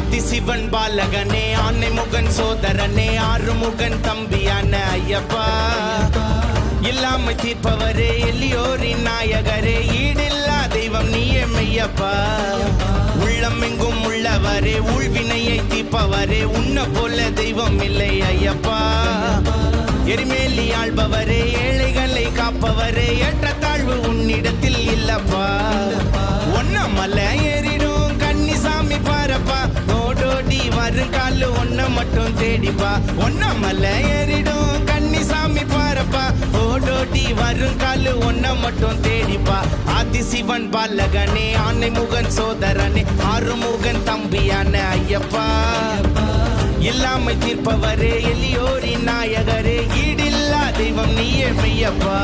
ஆதிசிவன் பாலகனே ஆனை முகன் சோதரனே ஆறுமுகன் தம்பியான ஐயப்பா இல்லாமை தீர்ப்பவரே எல்லியோரின் நாயகரே ஈடில்லா தெய்வம் நீயே மெய்யப்பா உள்ளம் எங்கும் உள்ளவரே உள்வினையை தீர்ப்பவரே உன்ன போல தெய்வம் இல்லை ஐயப்பா எரிமேலி ஆள்பவரே ஏழைகளை காப்பவரே ஏற்ற தாழ்வு உன்னிடத்தில் இல்லப்பா ஒன்ன மலை ஏறிடும் கன்னிசாமி பாரப்பா ஓடோடி வருங்காலு ஒன்ன மட்டும் தேடிப்பா ஒன்ன மலை ஏறிடும் கன்னிசாமி பாரப்பா ஓடோடி வருங்காலு ஒன்ன மட்டும் தேடிப்பா ஆதிசிவன் பாலகனே ஆனை முகன் சோதரனே ஆறுமுகன் தம்பியான ஐயப்பா இல்லாமை தீர்ப்பவரே எலியோரின் நாயகரே ஈடில்லா தெய்வம் நீயே மெய்யப்பா